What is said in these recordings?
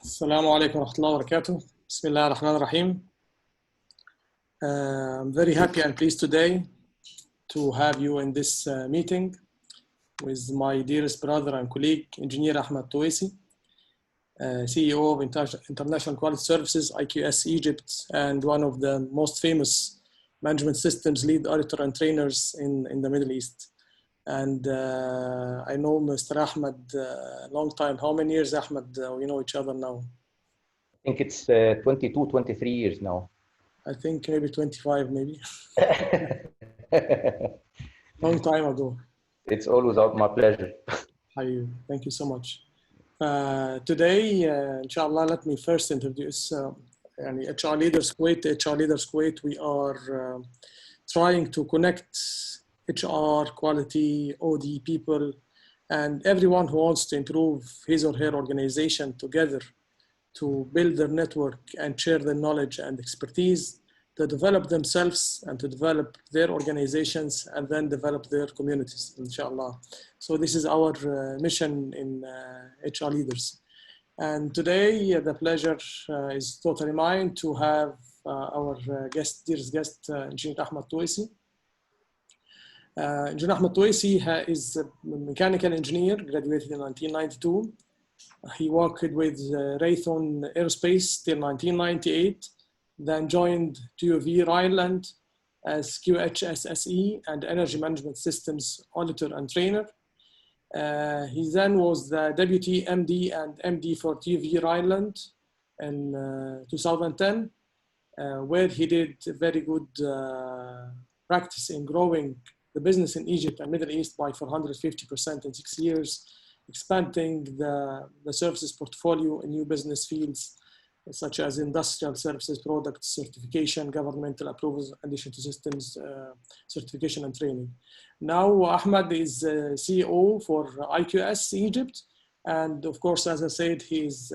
السلام عليكم ورحمة الله وبركاته. بسم الله الرحمن الرحيم. I'm very happy and pleased today to have you in this meeting with my dearest brother and colleague, Engineer Ahmed Touisi, CEO of International Quality Services, IQS Egypt, and one of the most famous management systems lead auditor and trainers in the Middle East. And I know Mr. Ahmed a long time. How many years, Ahmed, we know each other now? I think it's 22, 23 years now. I think maybe 25, maybe. Long time ago. It's always my pleasure. Thank you so much. Today, inshallah, let me first introduce HR Leaders Kuwait. HR Leaders Kuwait, we are trying to connect HR, quality, OD people, and everyone who wants to improve his or her organization together to build their network and share their knowledge and expertise, to develop themselves and to develop their organizations and then develop their communities, inshallah. So this is our mission in HR Leaders. And today, the pleasure is totally mine to have our dearest guest, Engineer Ahmed Touisi. Engineer Ahmed Touisi is a mechanical engineer, graduated in 1992. He worked with Raytheon Aerospace till 1998, then joined TUV Rhineland as QHSSE and Energy Management Systems Auditor and Trainer. He then was the Deputy MD and MD for TUV Rhineland in 2010, where he did very good practice in growing the business in Egypt and Middle East by 450% in 6 years, expanding the services portfolio in new business fields, such as industrial services, products, certification, governmental approvals, addition to systems, certification and training. Now, Ahmed is CEO for IQS Egypt. And of course, as I said, he's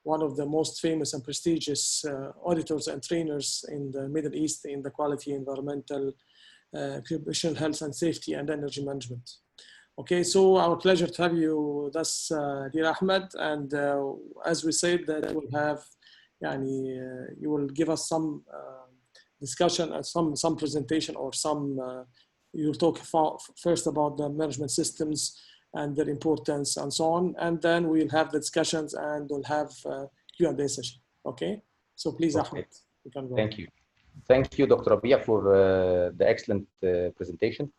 one of the most famous and prestigious auditors and trainers in the Middle East in the quality, environmental, occupational health and safety, and energy management. Okay, so our pleasure to have you, dear Ahmed. And as we said, that we'll have, you will give us some discussion and some presentation or you'll talk first about the management systems and their importance and so on. And then we'll have the discussions and we'll have Q&A session. Okay, so please, okay. Ahmed, you can go. Thank you. Thank you, Dr. Rabia, for the excellent presentation.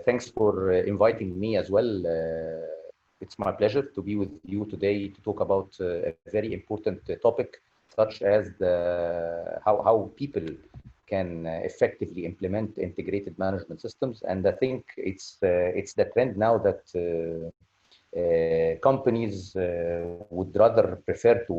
Thanks for inviting me as well. It's my pleasure to be with you today to talk about a very important topic, such as how people can effectively implement integrated management systems. And I think it's the trend now that companies would rather prefer to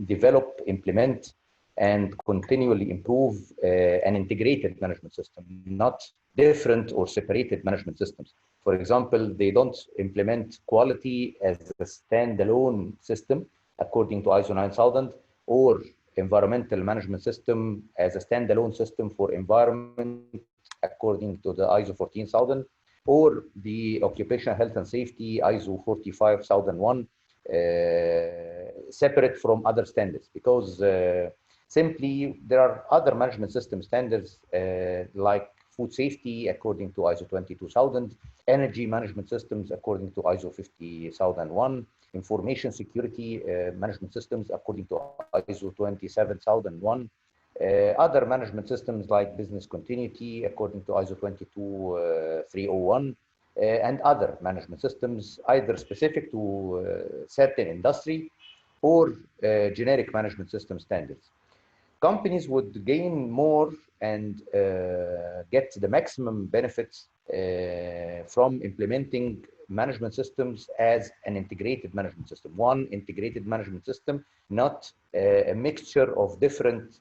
develop, implement, and continually improve an integrated management system, not different or separated management systems. For example, they don't implement quality as a standalone system according to ISO 9000, or environmental management system as a standalone system for environment according to the ISO 14000, or the occupational health and safety ISO 45001 separate from other standards, because simply there are other management system standards like food safety according to ISO 22000, energy management systems according to ISO 50001, information security management systems according to ISO 27001, other management systems like business continuity according to ISO 22301, and other management systems either specific to certain industry or generic management system standards. Companies would gain more and get the maximum benefits from implementing management systems as an integrated management system. One integrated management system, not a mixture of different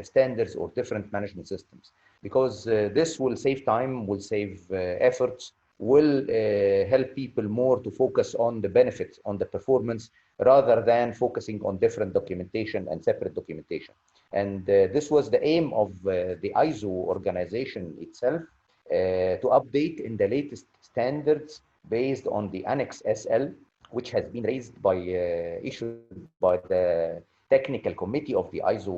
standards or different management systems, because this will save time, will save efforts, will help people more to focus on the benefits, on the performance, rather than focusing on different documentation and separate documentation. And this was the aim of the ISO organization itself, to update in the latest standards based on the Annex SL which has been raised by issued by the technical committee of the ISO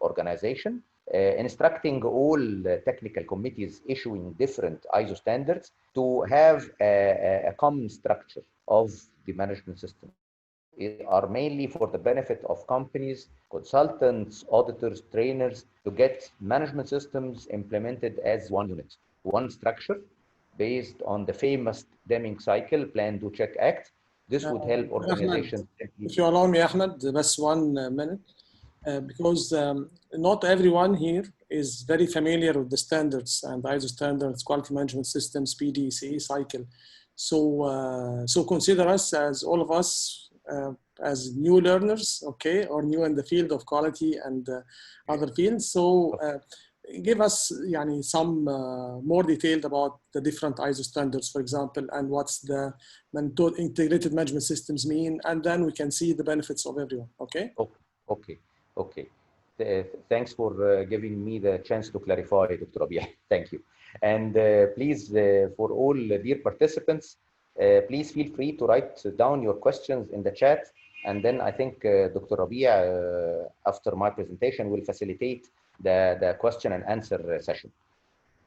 organization, instructing all technical committees issuing different ISO standards to have a common structure of the management system. It are mainly for the benefit of companies, consultants, auditors, trainers to get management systems implemented as one unit, one structure based on the famous Deming Cycle, Plan, Do, Check, Act. This would help organizations. If you allow me, Ahmed, just 1 minute, because not everyone here is very familiar with the standards and ISO standards, quality management systems, PDCA cycle. So consider us as all of us as new learners, okay, or new in the field of quality and other fields. So give us some more detailed about the different ISO standards, for example, and what's the integrated management systems mean, and then we can see the benefits of everyone, okay? Okay. Thanks for giving me the chance to clarify, Dr. Rabia. Thank you. And please, for all dear participants, please feel free to write down your questions in the chat. And then I think Dr. Rabia, after my presentation, will facilitate the question and answer session.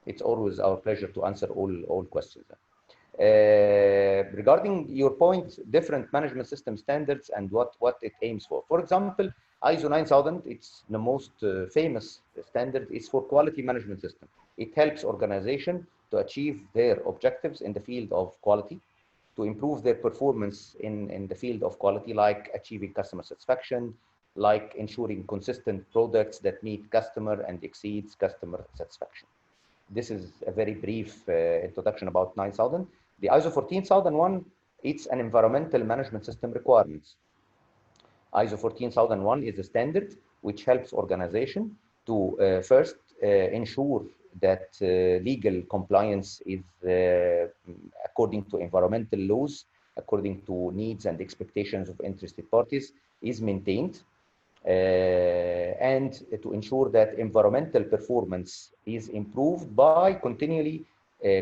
It's always our pleasure to answer all questions. Regarding your point, different management system standards and what it aims for. For example, ISO 9000, it's the most famous standard, is for quality management system. It helps organizations to achieve their objectives in the field of quality, to improve their performance in the field of quality, like achieving customer satisfaction, like ensuring consistent products that meet customer and exceeds customer satisfaction. This is a very brief introduction about 9000. The ISO 14001, it's an environmental management system requirements. ISO 14001 is a standard which helps organization to first ensure that legal compliance is according to environmental laws, according to needs and expectations of interested parties, is maintained. And to ensure that environmental performance is improved by continually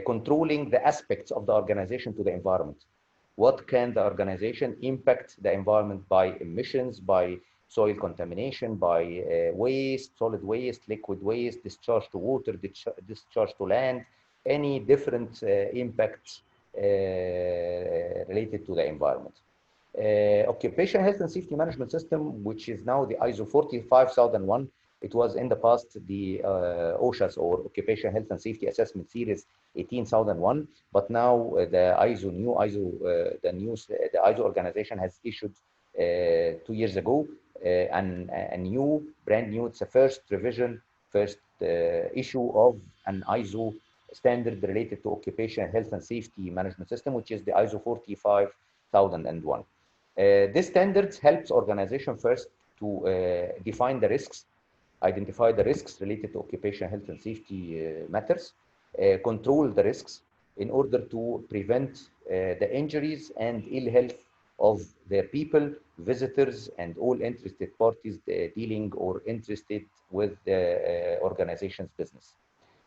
controlling the aspects of the organization to the environment. What can the organization impact the environment by emissions, by soil contamination, by waste, solid waste, liquid waste, discharge to water, discharge to land, any different impacts related to the environment. Occupational health and safety management system, which is now the ISO 45001. It was in the past the OSHA's, or Occupational Health and Safety Assessment Series 18001, but now the ISO organization has issued 2 years ago a brand new, it's a first revision, first issue of an ISO standard related to occupational health and safety management system, which is the ISO 45001. This standard helps organization first to define the risks, identify the risks related to occupational health and safety matters, control the risks in order to prevent the injuries and ill health of their people, visitors, and all interested parties dealing or interested with the organization's business.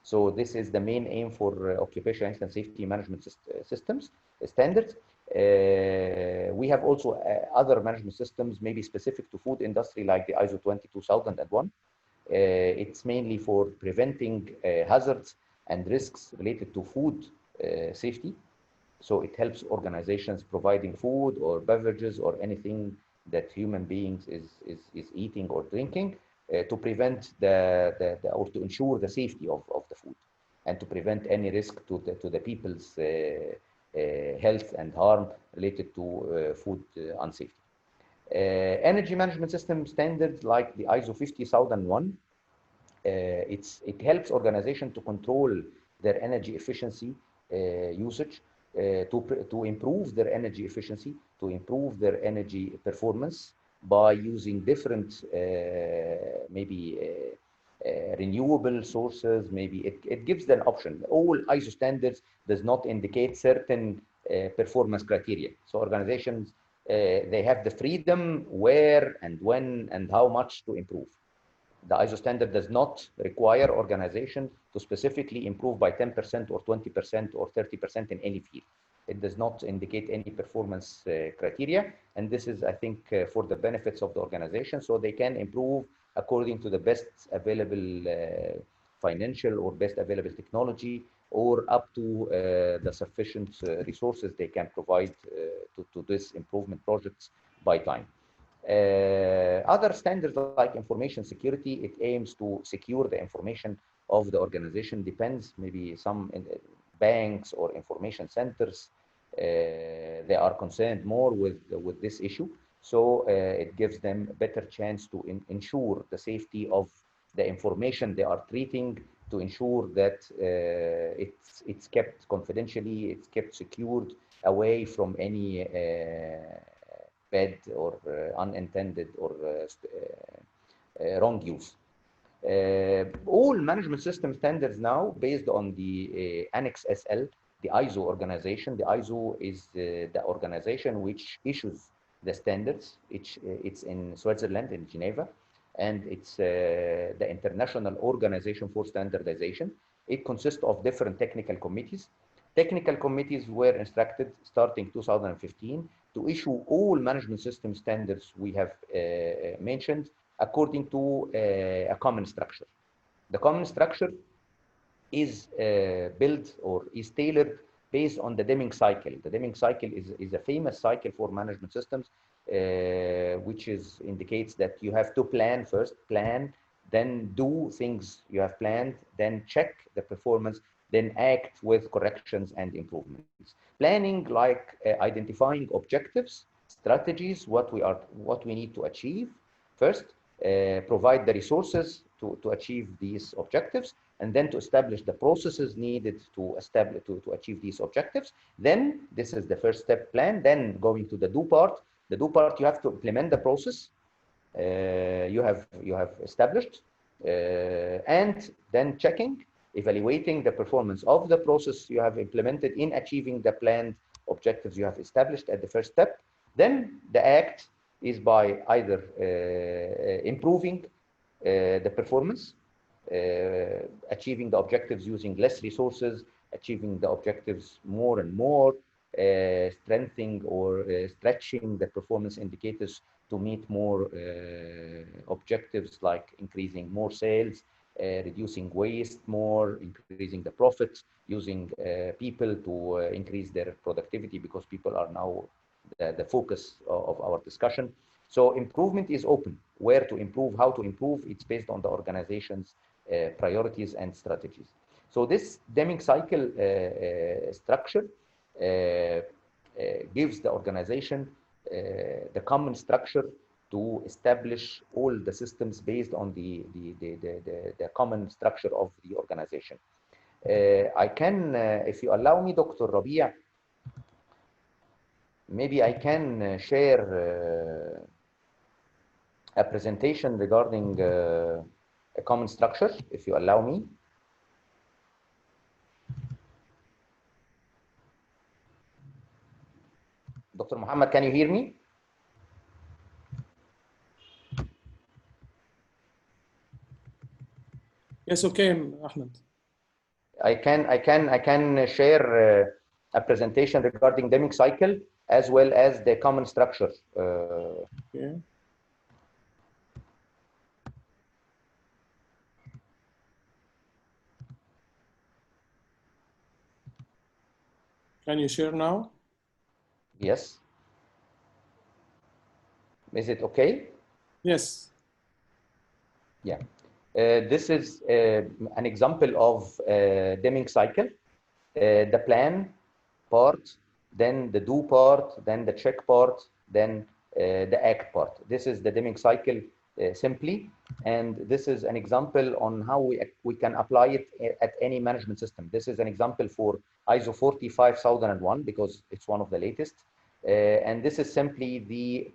So this is the main aim for occupational health and safety management systems standards. We have also other management systems, maybe specific to food industry, like the ISO 22001. It's mainly for preventing hazards and risks related to food safety. So it helps organizations providing food or beverages or anything that human beings is eating or drinking to prevent or to ensure the safety of the food and to prevent any risk to the people's health and harm related to food unsafety. Energy management system standards like the ISO 50001, it helps organizations to control their energy efficiency usage, to improve their energy efficiency, to improve their energy performance by using different renewable sources. Maybe it gives them option. All ISO standards does not indicate certain performance criteria. So organizations, they have the freedom where and when and how much to improve. The ISO standard does not require organization to specifically improve by 10% or 20% or 30% in any field. It does not indicate any performance criteria. And this is, I think, for the benefits of the organization, so they can improve according to the best available financial or best available technology, or up to the sufficient resources they can provide to this improvement projects by time. Other standards like information security, it aims to secure the information of the organization. Depends, maybe some banks or information centers, they are concerned more with this issue. So it gives them a better chance to ensure the safety of the information they are treating, to ensure that it's kept confidentially, it's kept secured away from any bad or unintended or wrong use. All management system standards now based on the Annex SL, the ISO organization. The ISO is the organization which issues the standards. It's in Switzerland, in Geneva, and it's the International Organization for Standardization. It consists of different technical committees. Technical committees were instructed starting 2015 to issue all management system standards we have mentioned according to a common structure. The common structure is built or is tailored based on the Deming cycle. The Deming cycle is a famous cycle for management systems, which indicates that you have to plan first, then do things you have planned, then check the performance, then act with corrections and improvements. Planning, like identifying objectives, strategies, what we need to achieve first, provide the resources to achieve these objectives, and then to establish the processes needed to achieve these objectives. Then this is the first step, plan. Then going to the do part. The do part, you have to implement the process you have established, and then checking, evaluating the performance of the process you have implemented in achieving the planned objectives you have established at the first step. Then the act is by either improving the performance, achieving the objectives using less resources, achieving the objectives more and more, strengthening or stretching the performance indicators to meet more objectives, like increasing more sales, reducing waste more, increasing the profits, using people to increase their productivity, because people are now the focus of our discussion. So improvement is open. Where to improve, how to improve, it's based on the organization's priorities and strategies. So this Deming cycle structure gives the organization the common structure to establish all the systems based on the common structure of the organization. I can, if you allow me, Dr. Rabia, maybe I can share a presentation regarding a common structure, if you allow me. Dr. Muhammad, can you hear me? Yes, okay, Ahmed. I can share a presentation regarding Deming cycle as well as the common structure. Okay. Can you share now? Yes. Is it okay? Yes. Yeah. This is an example of Deming cycle. The plan part, then the do part, then the check part, then the act part. This is the Deming cycle simply, and this is an example on how we can apply it at any management system. This is an example for ISO 45001 because it's one of the latest. And this is simply the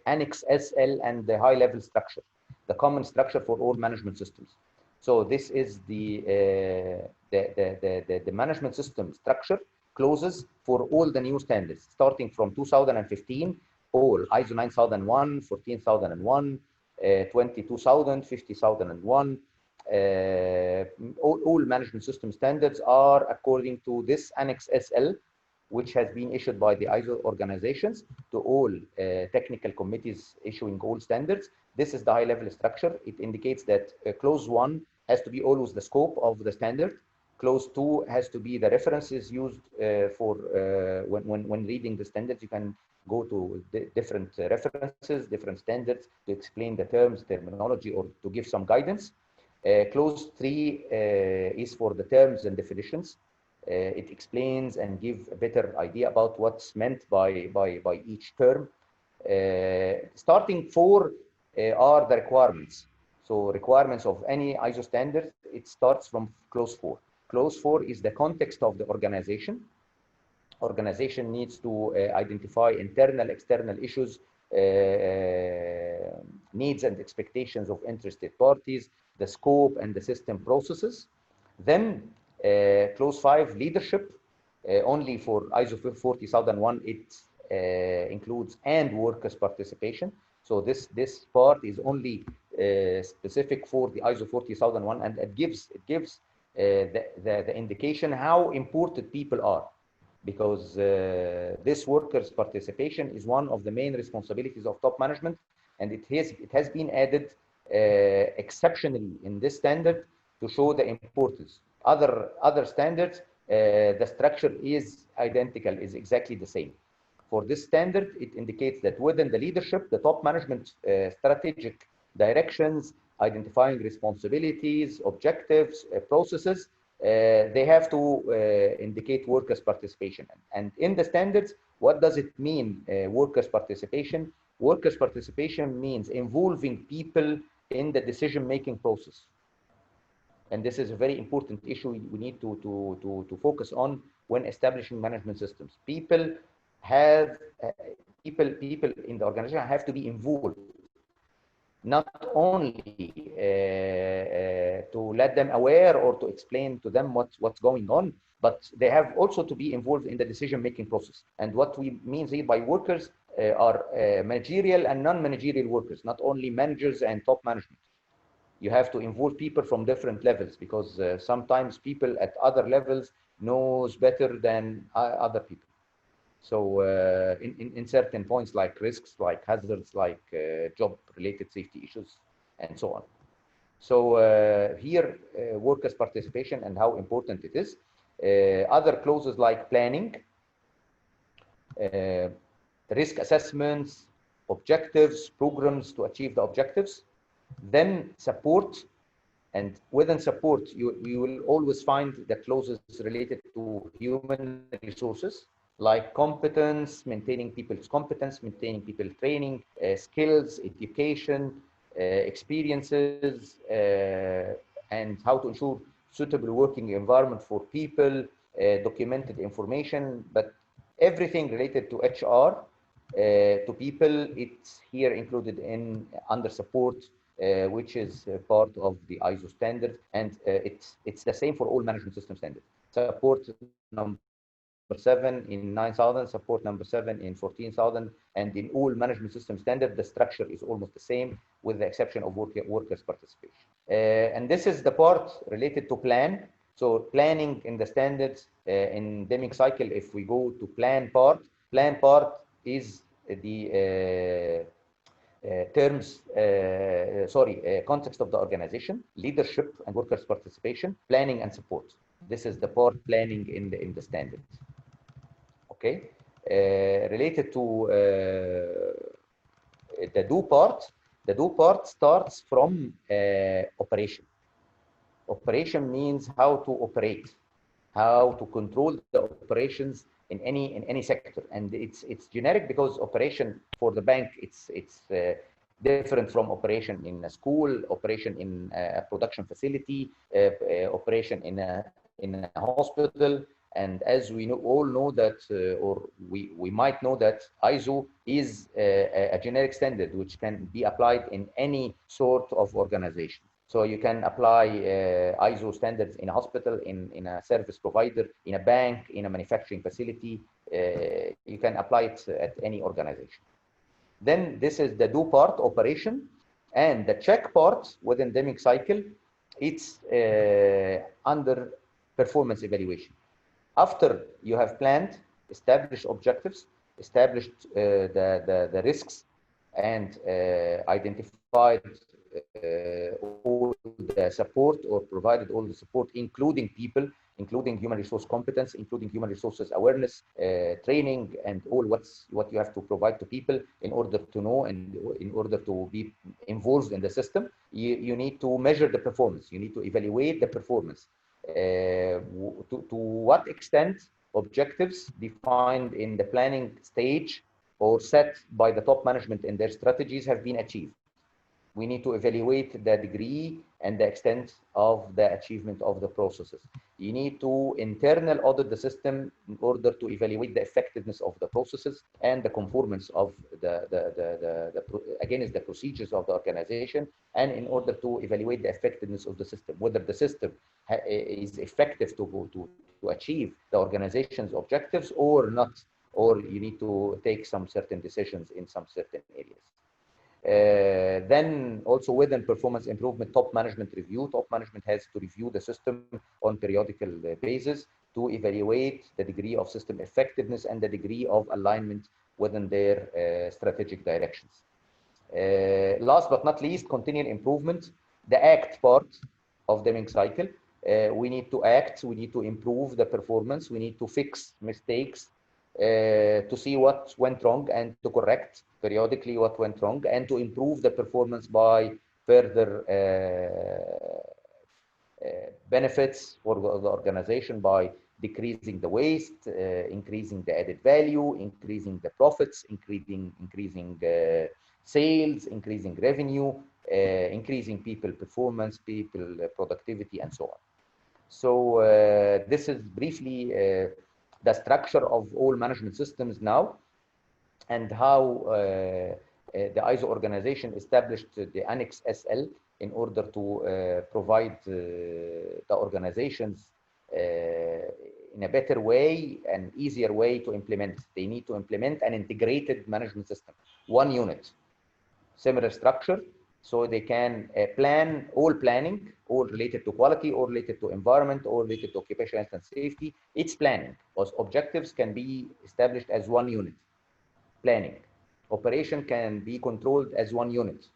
Annex SL and the high-level structure, the common structure for all management systems. So this is the management system structure clauses for all the new standards, starting from 2015, all ISO 9001, 14001, 22000, 50001. All management system standards are according to this Annex SL, which has been issued by the ISO organizations to all technical committees issuing all standards. This is the high-level structure. It indicates that clause 1 has to be always the scope of the standard. Clause 2 has to be the references used for when reading the standards. You can go to different references, different standards to explain the terms, terminology, or to give some guidance. Clause 3 is for the terms and definitions. It explains and gives a better idea about what's meant by each term. Starting 4 are the requirements. So requirements of any ISO standard, it starts from clause 4. Clause 4 is the context of the organization. Organization needs to identify internal, external issues, needs and expectations of interested parties, the scope and the system processes. Then clause 5, leadership, only for ISO 40001, it includes and workers' participation. So this part is only specific for the ISO 40001, and it gives the indication how important people are, because this workers' participation is one of the main responsibilities of top management, and it has been added exceptionally in this standard to show the importance. Other standards, the structure is identical, is exactly the same. For this standard, it indicates that within the leadership, the top management strategic directions, identifying responsibilities, objectives, processes, they have to indicate workers' participation. And in the standards, what does it mean, workers' participation? Workers' participation means involving people in the decision-making process. And this is a very important issue we need to focus on when establishing management systems. People in the organization have to be involved, not only to let them aware or to explain to them what's going on, but they have also to be involved in the decision-making process. And what we mean here by workers are managerial and non-managerial workers, not only managers and top management. You have to involve people from different levels, because sometimes people at other levels knows better than other people. So in certain points, like risks, like hazards, like job-related safety issues, and so on. So here, workers' participation and how important it is. Other clauses like planning, risk assessments, objectives, programs to achieve the objectives. Then support, and within support, you will always find the clauses related to human resources, like competence, maintaining people's competence, maintaining people training, skills, education, experiences, and how to ensure suitable working environment for people, documented information, but everything related to HR, to people, it's here included in under support, which is part of the ISO standard, and it's the same for all management system standards. Support number 7 in 9000, support number 7 in 14000, and in all management system standard, the structure is almost the same, with the exception of workers' participation. And this is the part related to plan. So planning in the standards, in Deming Cycle, if we go to plan part is the context of the organization, leadership and workers' participation, planning and support. This is the part planning in the standards. Okay, related to the do part starts from operation. Operation means how to operate, how to control the operations in any sector, and it's generic because operation for the bank it's different from operation in a school, operation in a production facility, operation in a hospital. And as we all know that, or we might know that ISO is a generic standard which can be applied in any sort of organization. So you can apply ISO standards in a hospital, in a service provider, in a bank, in a manufacturing facility. You can apply it at any organization. Then this is the do part, operation, and the check part within Deming Cycle, it's under performance evaluation. After you have planned, establish objectives, established the risks, and identified all the support or provided all the support, including people, including human resource competence, including human resources awareness, training, and all what you have to provide to people in order to know and in order to be involved in the system. You need to measure the performance. You need to evaluate the performance. To what extent objectives defined in the planning stage or set by the top management in their strategies have been achieved. We need to evaluate the degree and the extent of the achievement of the processes. You need to internal audit the system in order to evaluate the effectiveness of the processes and the conformance of against the procedures of the organization, and in order to evaluate the effectiveness of the system, whether the system is effective to achieve the organization's objectives or not, or you need to take some certain decisions in some certain areas. Then also within performance improvement, top management review. Top management has to review the system on periodical basis to evaluate the degree of system effectiveness and the degree of alignment within their strategic directions. Last but not least, continual improvement, the act part of Deming Cycle. We need to act, we need to improve the performance, we need to fix mistakes, to see what went wrong and to correct periodically what went wrong, and to improve the performance by further benefits for the organization by decreasing the waste, increasing the added value, increasing the profits, increasing sales, increasing revenue, increasing people performance, people productivity, and so on. So this is briefly the structure of all management systems now, and how the ISO organization established the Annex SL in order to provide the organizations in a better way, an easier way to implement. They need to implement an integrated management system, one unit, similar structure, so they can plan all planning, all related to quality, or related to environment, or related to occupational health and safety. It's planning. Those objectives can be established as one unit. Planning. Operation can be controlled as one unit.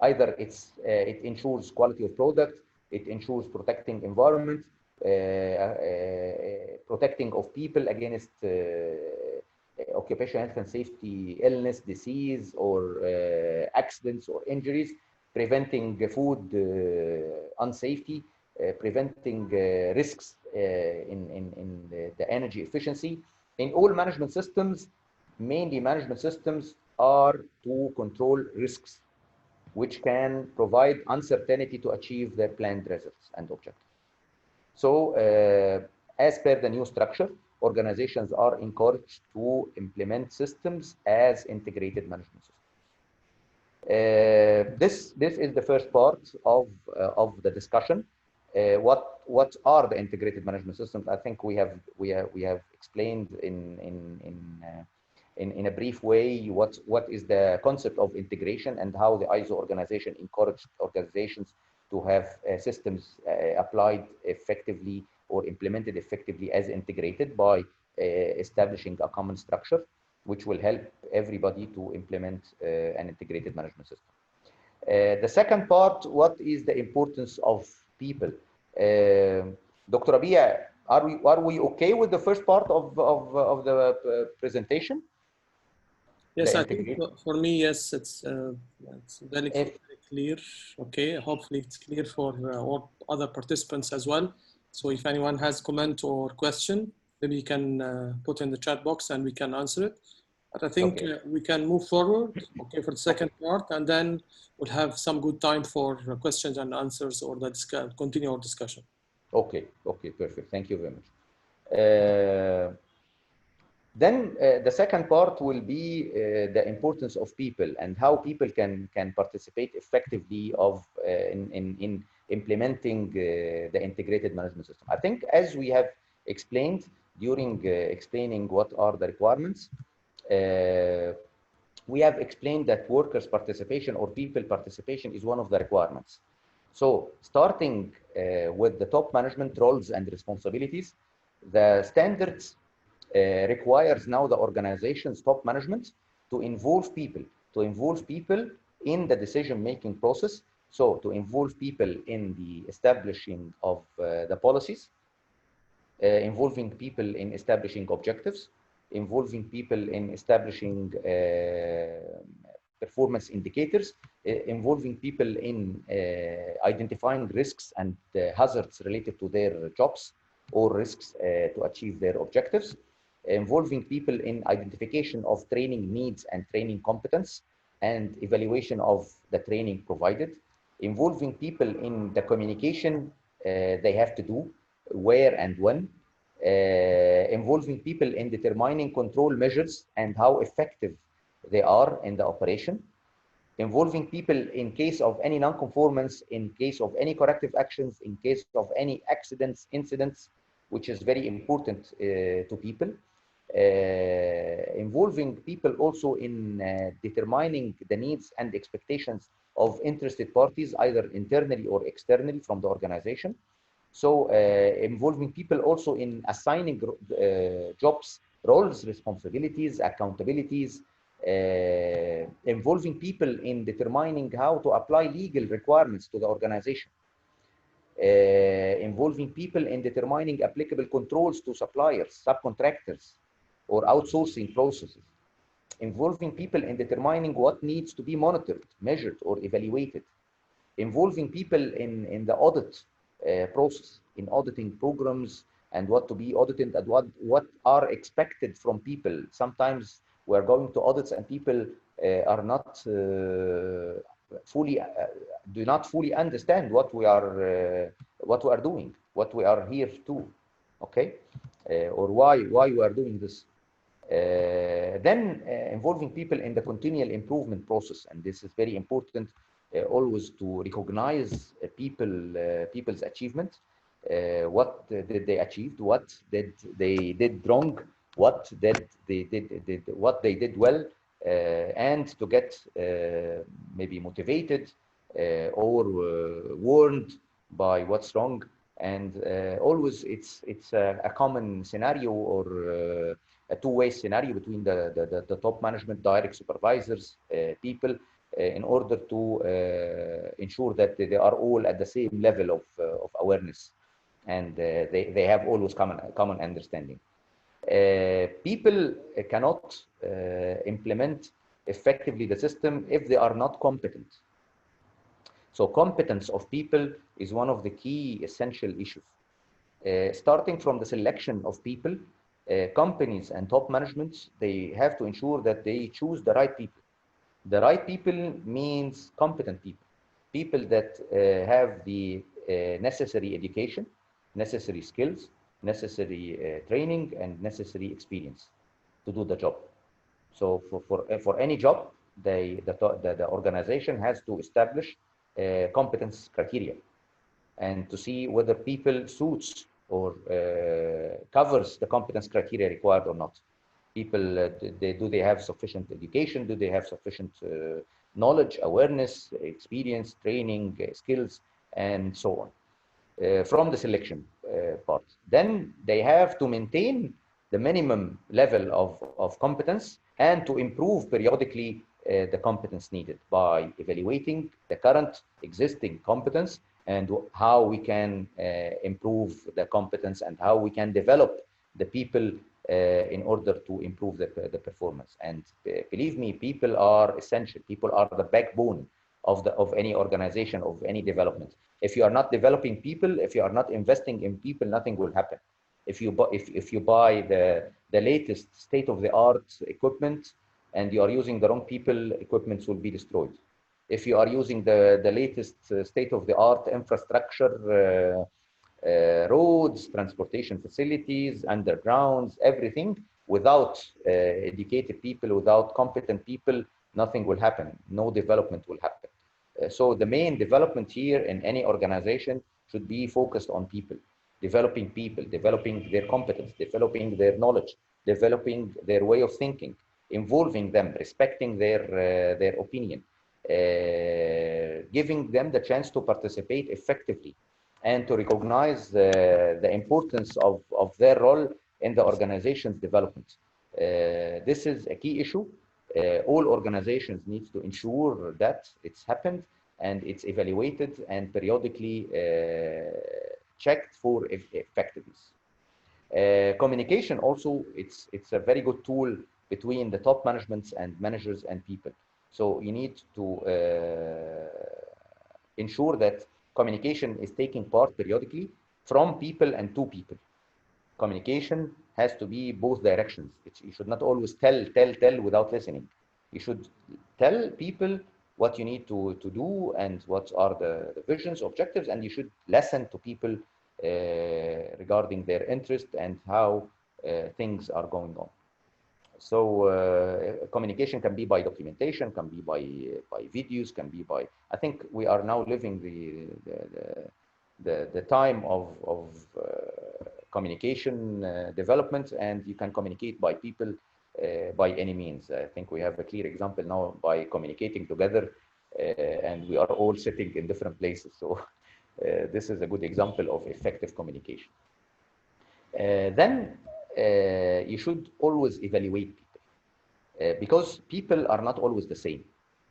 Either it ensures quality of product, it ensures protecting environment, protecting of people against occupational health and safety, illness, disease, or accidents or injuries, preventing food unsafety, preventing risks in the energy efficiency. In all management systems, mainly management systems are to control risks, which can provide uncertainty to achieve their planned results and objectives. So as per the new structure, organizations are encouraged to implement systems as integrated management systems. This is the first part of the discussion. What are the integrated management systems? I think we have explained in a brief way what is the concept of integration and how the ISO organization encouraged organizations to have systems applied effectively or implemented effectively as integrated by establishing a common structure, which will help everybody to implement an integrated management system. The second part, what is the importance of people? Dr. Rabia, are we okay with the first part of the presentation? Yes, I think for me, yes, it's very clear. Okay, hopefully it's clear for all other participants as well. So if anyone has comment or question, then you can put in the chat box and we can answer it. But I think we can move forward, okay, for the second part, and then we'll have some good time for questions and answers or continue our discussion. Okay, perfect. Thank you very much. Then the second part will be the importance of people and how people can participate effectively in implementing the integrated management system. I think as we have explained during explaining what are the requirements, we have explained that workers' participation or people participation is one of the requirements. So starting with the top management roles and responsibilities, the standards requires now the organization's top management to involve people in the decision-making process. So to involve people in the establishing of the policies, involving people in establishing objectives, involving people in establishing performance indicators, involving people in identifying risks and hazards related to their jobs or risks to achieve their objectives, involving people in identification of training needs and training competence and evaluation of the training provided, involving people in the communication they have to do, where and when, involving people in determining control measures and how effective they are in the operation, involving people in case of any non-conformance, in case of any corrective actions, in case of any accidents, incidents, which is very important to people, involving people also in determining the needs and expectations of interested parties, either internally or externally from the organization. So involving people also in assigning jobs, roles, responsibilities, accountabilities, involving people in determining how to apply legal requirements to the organization, involving people in determining applicable controls to suppliers, subcontractors, or outsourcing processes, involving people in determining what needs to be monitored, measured, or evaluated, involving people in the audit process, in auditing programs and what to be audited and what are expected from people. Sometimes we're going to audits and people are not do not fully understand what we are doing, what we are here to, okay, or why we are doing this. Then involving people in the continual improvement process, and this is very important, always to recognize people's achievement. What did they achieve? What did they did wrong? What did they did well? And to get maybe motivated or warned by what's wrong. And always it's a common scenario or a two-way scenario between the top management, direct supervisors, people, in order to ensure that they are all at the same level of awareness, and they have always common understanding. People cannot implement effectively the system if they are not competent. So competence of people is one of the key essential issues. Starting from the selection of people, companies and top managements, they have to ensure that they choose the right people. The right people means competent people, people that have the necessary education, necessary skills, necessary training, and necessary experience to do the job. So for any job, the organization has to establish competence criteria and to see whether people suits or covers the competence criteria required or not. People, do they have sufficient education? Do they have sufficient knowledge, awareness, experience, training, skills, and so on, from the selection part. Then they have to maintain the minimum level of competence and to improve periodically the competence needed by evaluating the current existing competence and how we can improve the competence and how we can develop the people in order to improve the performance. And believe me, people are essential. People are the backbone of any organization, of any development. If you are not developing people, if you are not investing in people, nothing will happen. If you buy the latest state-of-the-art equipment and you are using the wrong people, equipments will be destroyed. If you are using the latest state-of-the-art infrastructure, roads, transportation facilities, undergrounds, everything, without educated people, without competent people, nothing will happen. No development will happen. So the main development here in any organization should be focused on people, developing their competence, developing their knowledge, developing their way of thinking, involving them, respecting their opinion, giving them the chance to participate effectively and to recognize the importance of their role in the organization's development. This is a key issue. All organizations need to ensure that it's happened and it's evaluated and periodically checked for effectiveness. Communication also, it's a very good tool between the top managements and managers and people. So you need to ensure that communication is taking part periodically from people and to people. Communication has to be both directions. You should not always tell without listening. You should tell people what you need to do and what are the visions, objectives, and you should listen to people regarding their interest and how things are going on. So communication can be by documentation, can be by videos, can be by, I think we are now living the time of communication development, and you can communicate by people by any means. I think we have a clear example now by communicating together, and we are all sitting in different places. So this is a good example of effective communication. Then you should always evaluate people, because people are not always the same.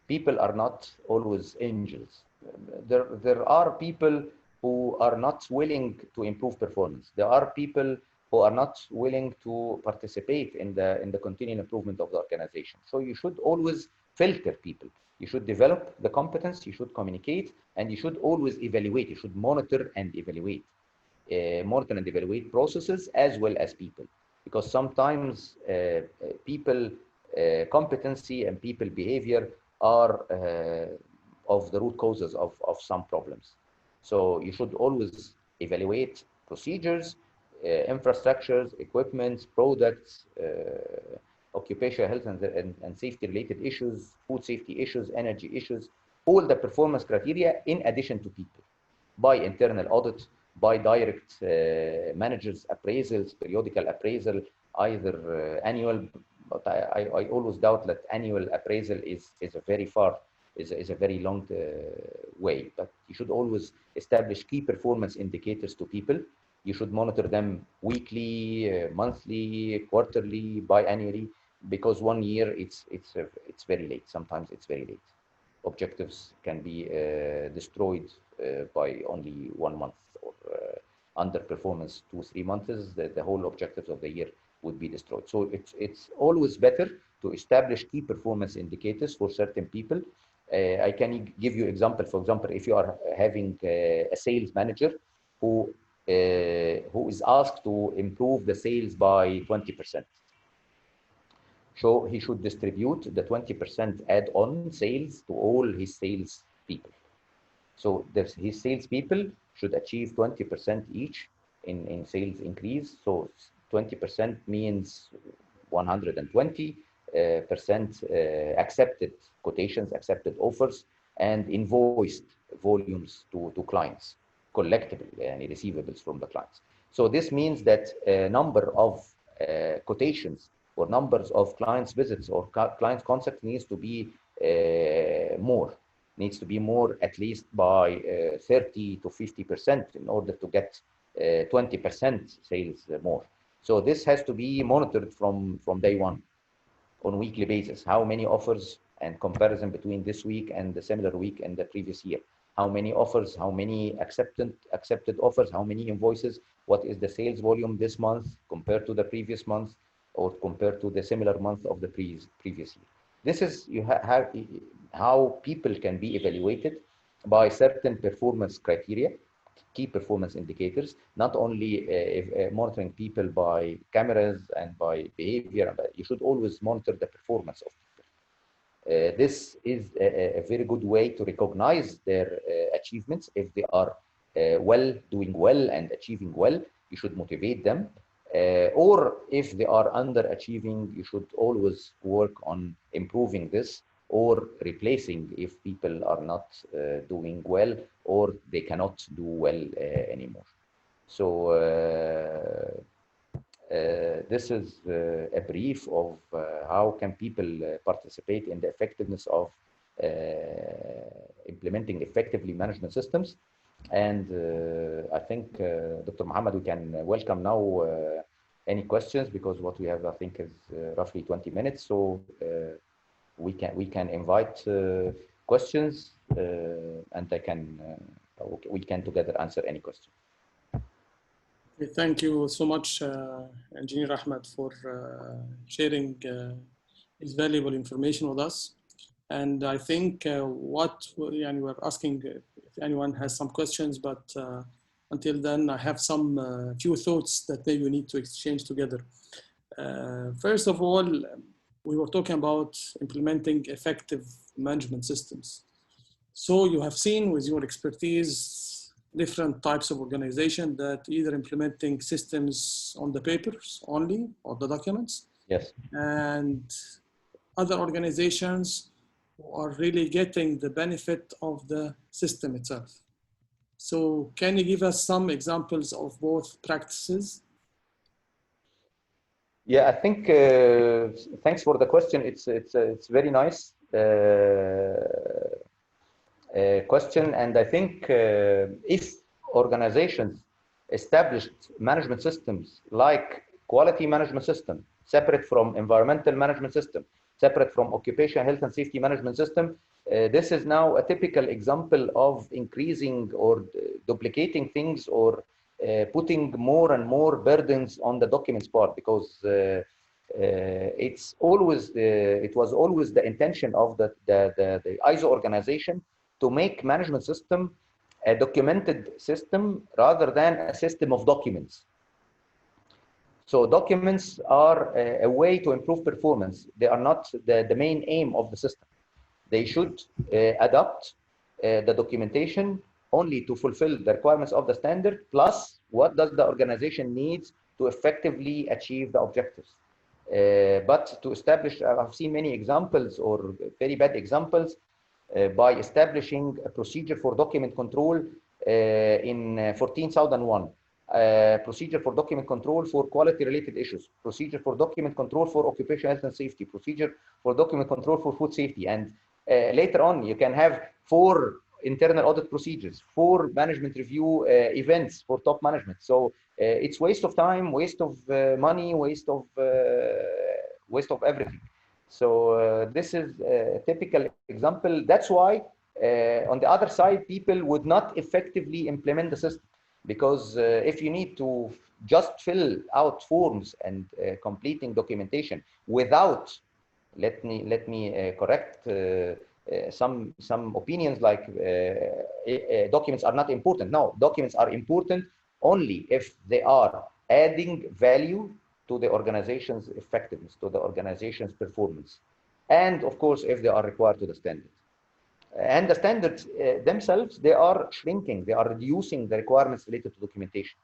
People are not always angels. There are people who are not willing to improve performance. There are people who are not willing to participate in the continuing improvement of the organization. So you should always filter people. You should develop the competence, you should communicate, and you should always evaluate. You should monitor and evaluate. Monitor and evaluate processes as well as people, because sometimes people competency and people behavior are of the root causes of some problems. So you should always evaluate procedures, infrastructures, equipment, products, occupational health and safety related issues, food safety issues, energy issues, all the performance criteria in addition to people, by internal audit, by direct managers appraisals, periodical appraisal, either annual, but I always doubt that annual appraisal is a very far, is a very long way. But you should always establish key performance indicators to people. You should monitor them weekly, monthly, quarterly, biannually, because 1 year it's very late. Sometimes it's very late. Objectives can be destroyed by only 1 month, or underperformance 2-3 months. The whole objectives of the year would be destroyed. So it's always better to establish key performance indicators for certain people. I can give you example. For example, if you are having a sales manager who is asked to improve the sales by 20%. So he should distribute the 20% add-on sales to all his sales people. So his sales people should achieve 20% each in sales increase. So 20% means 120% accepted quotations, accepted offers, and invoiced volumes to clients, collectively, and receivables from the clients. So this means that a number of quotations or numbers of clients visits or clients contacts needs to be more at least by 30 to 50% in order to get 20% sales more. So this has to be monitored from day one on weekly basis. How many offers and comparison between this week and the similar week in the previous year. How many offers, how many accepted offers, how many invoices, what is the sales volume this month compared to the previous month or compared to the similar month of the previous year. This is how people can be evaluated by certain performance criteria, key performance indicators, not only monitoring people by cameras and by behavior, but you should always monitor the performance of people. This is a very good way to recognize their achievements. If they are doing well and achieving well, you should motivate them. Or if they are underachieving, you should always work on improving this or replacing if people are not doing well or they cannot do well anymore. So this is a brief of how can people participate in the effectiveness of implementing effectively management systems. And I think, Dr. Muhammad, we can welcome now any questions, because what we have, I think, is roughly 20 minutes. So we can invite questions, and we can together answer any question. Okay, thank you so much, Engineer Ahmed, for sharing his valuable information with us. And I think we're asking if anyone has some questions, but until then, I have some few thoughts that maybe we need to exchange together. First of all, we were talking about implementing effective management systems. So you have seen with your expertise different types of organization that either implementing systems on the papers only or the documents. Yes. And other organizations who are really getting the benefit of the system itself. So can you give us some examples of both practices? Yeah, I think thanks for the question. It's very nice question, and I think if organizations established management systems like quality management system, separate from environmental management system, separate from occupational health and safety management system, this is now a typical example of increasing or duplicating things, or putting more and more burdens on the documents part, because it was always the intention of the ISO organization to make management system a documented system rather than a system of documents. So documents are a way to improve performance. They are not the main aim of the system. They should adapt the documentation only to fulfill the requirements of the standard, plus what does the organization needs to effectively achieve the objectives. But to establish, I've seen many examples or very bad examples by establishing a procedure for document control in 14001. Procedure for document control for quality related issues, procedure for document control for occupational health and safety, procedure for document control for food safety. And later on, you can have 4 internal audit procedures, 4 management review events for top management. So it's waste of time, waste of money, waste of everything. So this is a typical example. That's why on the other side, people would not effectively implement the system. Because if you need to just fill out forms and completing documentation without, let me correct some opinions like documents are not important. No, documents are important only if they are adding value to the organization's effectiveness, to the organization's performance, and of course if they are required to the standard. And the standards themselves, they are shrinking, they are reducing the requirements related to documentation.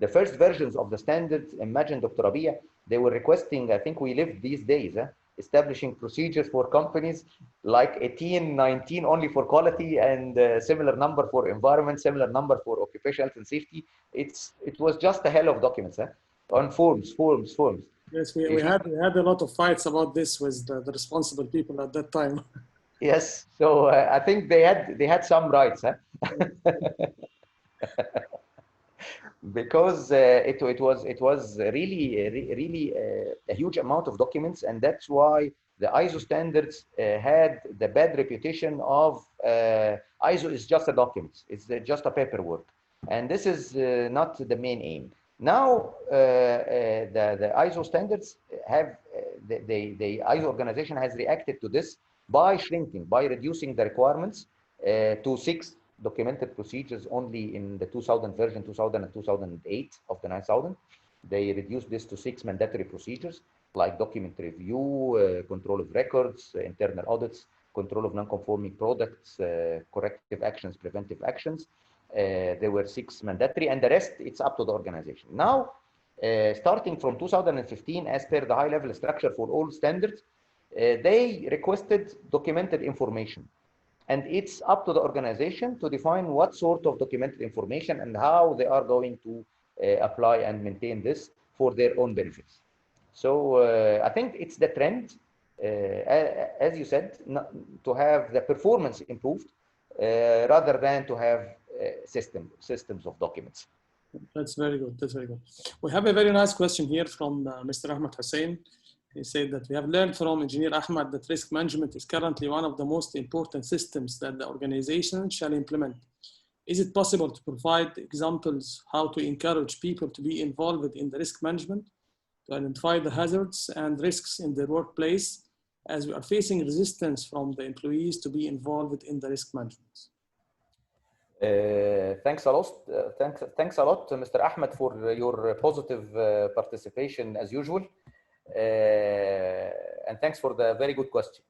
The first versions of the standards, imagine Dr. Rabia, they were requesting, I think we live these days, establishing procedures for companies like 18, 19 only for quality, and similar number for environment, similar number for occupational health and safety. It was just a hell of documents on forms. Yes, we had a lot of fights about this with the responsible people at that time. Yes, so I think they had some rights, because it was really a huge amount of documents, and that's why the ISO standards had the bad reputation of ISO is just a document, it's just a paperwork, and this is not the main aim. Now the ISO standards have the ISO organization has reacted to this by shrinking, by reducing the requirements to 6 documented procedures only in the 2000 version, 2000 and 2008 of the 9000. They reduced this to 6 mandatory procedures like document review, control of records, internal audits, control of non-conforming products, corrective actions, preventive actions. There were 6 mandatory, and the rest, it's up to the organization. Now, starting from 2015, as per the high-level structure for all standards, they requested documented information. And it's up to the organization to define what sort of documented information and how they are going to apply and maintain this for their own benefits. So I think it's the trend, as you said, to have the performance improved rather than to have systems of documents. That's very good. That's very good. We have a very nice question here from Mr. Ahmed Hussein. He said that we have learned from Engineer Ahmed that risk management is currently one of the most important systems that the organization shall implement. Is it possible to provide examples how to encourage people to be involved in the risk management, to identify the hazards and risks in their workplace, as we are facing resistance from the employees to be involved in the risk management? Thanks a lot. Thanks a lot, Mr. Ahmed, for your positive participation as usual. And thanks for the very good question.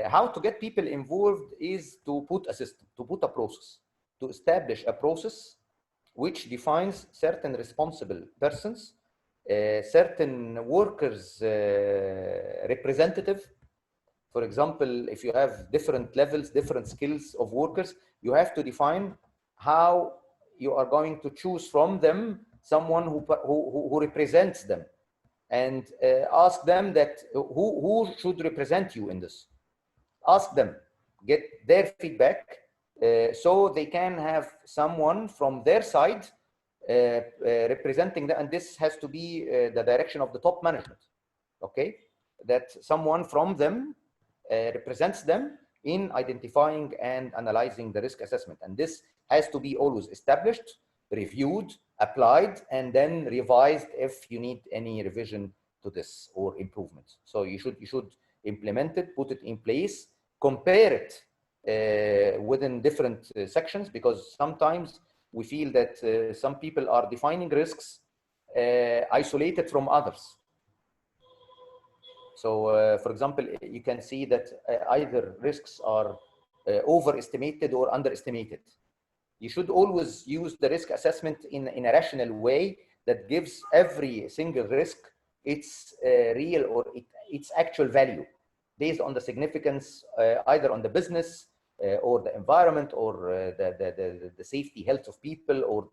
How to get people involved is to put a system, to put a process, to establish a process which defines certain responsible persons, certain workers' representative. For example, if you have different levels, different skills of workers, you have to define how you are going to choose from them someone who represents them, and ask them that who should represent you in this. Ask them, get their feedback, so they can have someone from their side representing them, and this has to be the direction of the top management. Okay, that someone from them represents them in identifying and analyzing the risk assessment, and this has to be always established, reviewed, applied, and then revised if you need any revision to this or improvement. So you should implement it, put it in place, compare it within different sections, because sometimes we feel that some people are defining risks isolated from others. So, for example, you can see that either risks are overestimated or underestimated. You should always use the risk assessment in a rational way that gives every single risk its real or its actual value, based on the significance either on the business or the environment or the safety, health of people, or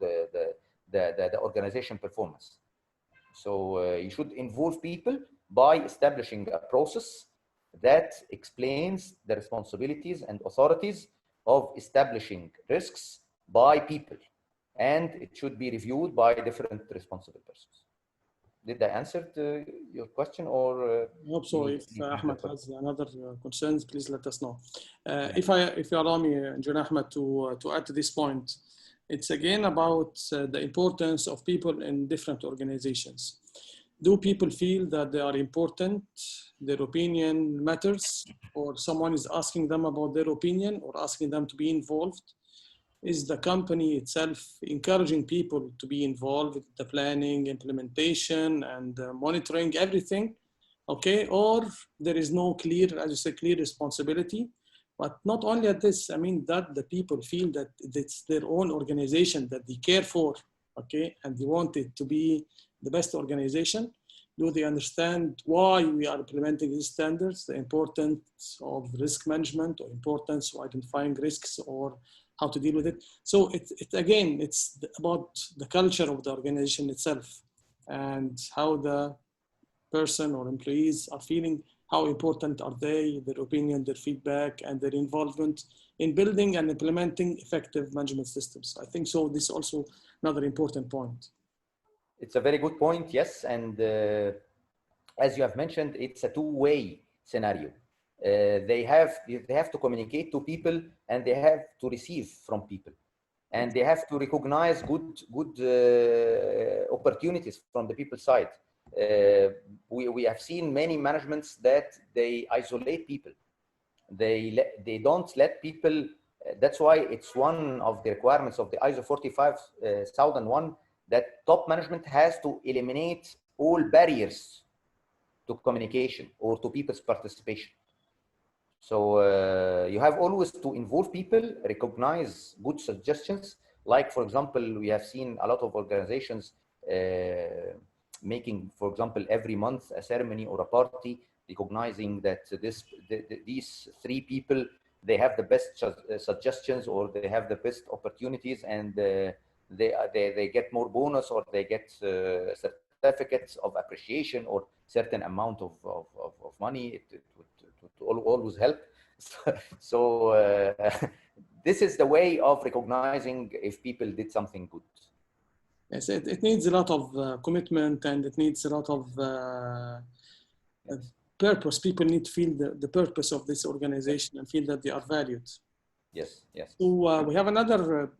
the organization performance. So you should involve people by establishing a process that explains the responsibilities and authorities of establishing risks by people, and it should be reviewed by different responsible persons. Did I answer your question, or? I hope so. If Ahmed has another concerns, please let us know. If you allow me, Engineer Ahmed, to add to this point, it's again about the importance of people in different organizations. Do people feel that they are important, their opinion matters, or someone is asking them about their opinion or asking them to be involved? Is the company itself encouraging people to be involved with the planning, implementation, and monitoring everything? Okay, or there is no clear, as you said, clear responsibility. But not only at this, I mean that the people feel that it's their own organization that they care for, okay, and they want it to be the best organization. Do they understand why we are implementing these standards, the importance of risk management, or importance of identifying risks, or how to deal with it? So again, it's about the culture of the organization itself and how the person or employees are feeling, how important are they, their opinion, their feedback, and their involvement in building and implementing effective management systems. I think so. This is also another important point. It's a very good point, yes. And as you have mentioned, it's a two-way scenario. They have to communicate to people, and they have to receive from people, and they have to recognize good opportunities from the people's side. We have seen many managements that they isolate people. They don't let people. That's why it's one of the requirements of the ISO 45001 that top management has to eliminate all barriers to communication or to people's participation. So you have always to involve people, recognize good suggestions. Like, for example, we have seen a lot of organizations making, for example, every month a ceremony or a party, recognizing that these three people, they have the best suggestions, or they have the best opportunities, and they get more bonus, or they get certificates of appreciation, or certain amount of money. It would always help. So this is the way of recognizing if people did something good. Yes, it needs a lot of commitment, and it needs a lot of purpose. People need to feel the purpose of this organization and feel that they are valued. Yes, yes. So we have another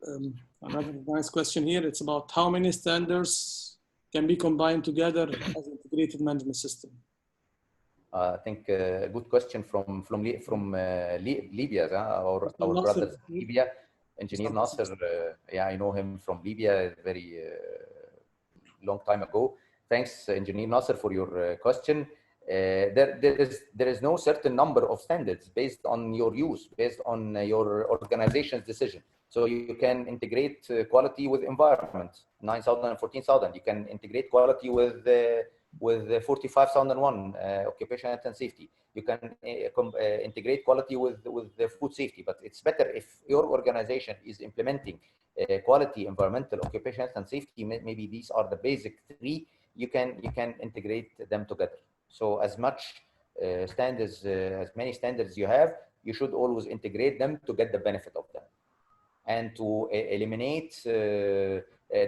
nice question here. It's about how many standards can be combined together as an integrated management system. I think a good question from Libya, our brothers in Libya. Engineer Nasser, yeah, I know him from Libya very long time ago. Thanks, Engineer Nasser, for your question. There is no certain number of standards based on your use, based on your organization's decision. So you can integrate quality with environment, 9,000 and 14,000. You can integrate quality with 45,001, occupational health and safety. You can integrate quality with the food safety, but it's better if your organization is implementing quality, environmental, occupational health and safety. Maybe these are the basic three. You can integrate them together. So as much standards, as many standards you have, you should always integrate them to get the benefit of them, and to eliminate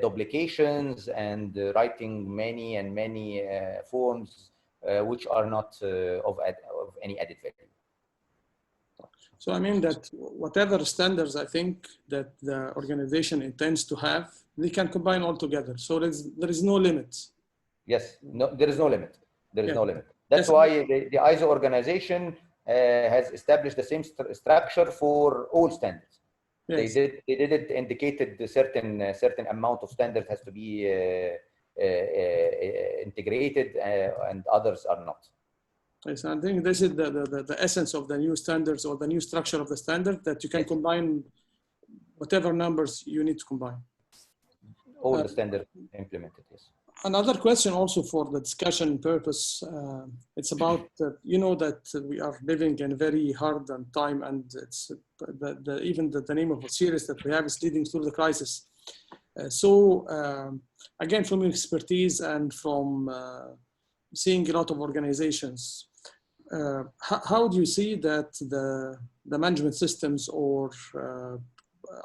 duplications and writing many forms which are not of any added value. So I mean that whatever standards I think that the organization intends to have, they can combine all together. So there is no limit. Yes, no, there is no limit. There is no limit. That's why the ISO organization has established the same structure for all standards. Yes. They didn't indicated a certain amount of standard has to be integrated and others are not. Yes, I think this is the essence of the new standards, or the new structure of the standard, that you can combine whatever numbers you need to combine. All the standards implemented, yes. Another question also for the discussion purpose, it's about, you know, that we are living in a very hard time, and it's even the name of a series that we have is leading through the crisis. Again, from your expertise and from seeing a lot of organizations, how do you see that the management systems or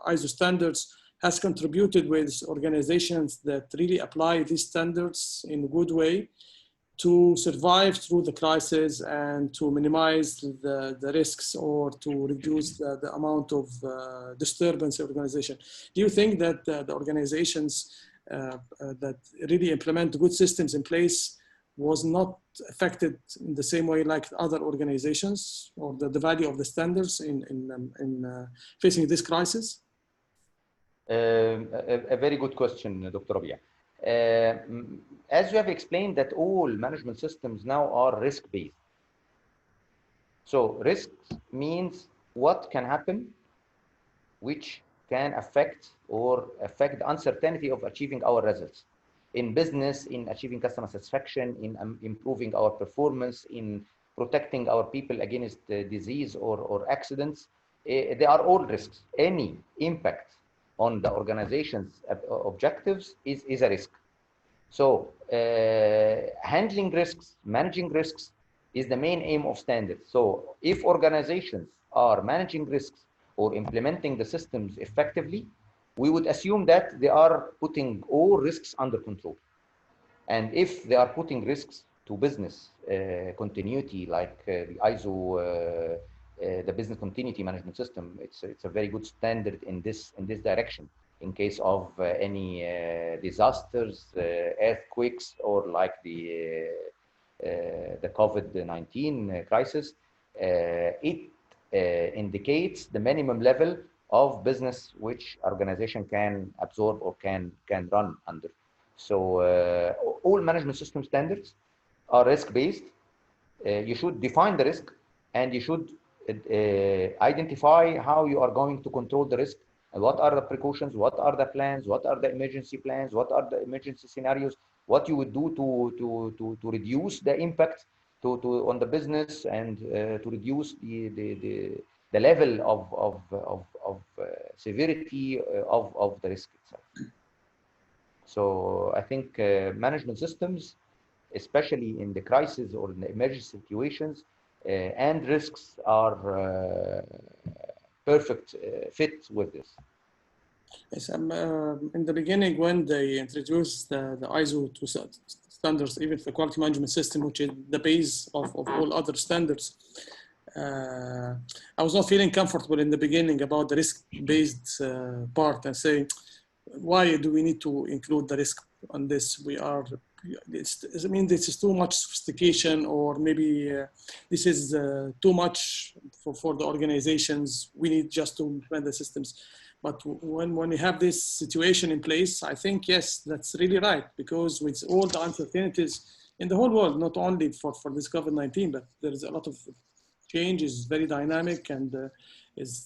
ISO standards has contributed with organizations that really apply these standards in a good way to survive through the crisis and to minimize the risks, or to reduce the amount of disturbance in the organization? Do you think that the organizations that really implement good systems in place was not affected in the same way like other organizations, or the value of the standards in facing this crisis? A very good question, Dr. Rabia. As you have explained, that all management systems now are risk-based. So risk means what can happen, which can affect the uncertainty of achieving our results in business, in achieving customer satisfaction, in improving our performance, in protecting our people against disease or accidents. They are all risks. Any impact on the organization's objectives is a risk. So handling risks, managing risks is the main aim of standards. So if organizations are managing risks or implementing the systems effectively, we would assume that they are putting all risks under control. And if they are putting risks to business continuity, like the ISO, the business continuity management system, it's a very good standard in this direction. In case of any disasters, earthquakes, or like the COVID-19 crisis, it indicates the minimum level of business which organization can absorb or can run under. So all management system standards are risk-based. You should define the risk, and you should identify how you are going to control the risk, and what are the precautions, what are the plans, what are the emergency plans, what are the emergency scenarios, what you would do to reduce the impact on the business, and to reduce the level of severity of the risk itself. So I think management systems, especially in the crisis or in the emergency situations, and risks are perfect fit with this. Yes, in the beginning, when they introduced the ISO 2 standards, even the quality management system, which is the base of all other standards, I was not feeling comfortable in the beginning about the risk-based part and saying, why do we need to include the risk on this? I mean, this is too much sophistication, or maybe this is too much for the organizations. We need just to implement the systems. But when you have this situation in place, I think, yes, that's really right, because with all the uncertainties in the whole world, not only for this COVID-19, but there is a lot of change, is very dynamic, and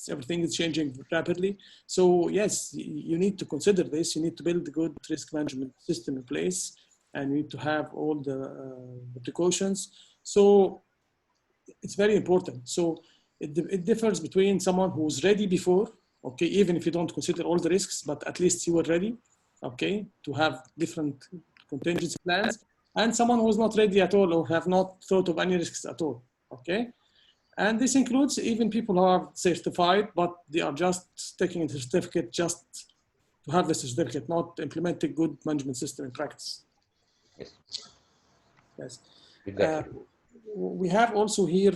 everything is changing rapidly. So yes, you need to consider this. You need to build a good risk management system in place, and you need to have all the precautions. So it's very important. So it differs between someone who's ready before, okay, even if you don't consider all the risks, but at least you were ready, okay, to have different contingency plans, and someone who's not ready at all or have not thought of any risks at all, okay? And this includes even people who are certified, but they are just taking a certificate just to have the certificate, not implementing good management system in practice. Yes. Yes. Exactly. We have also here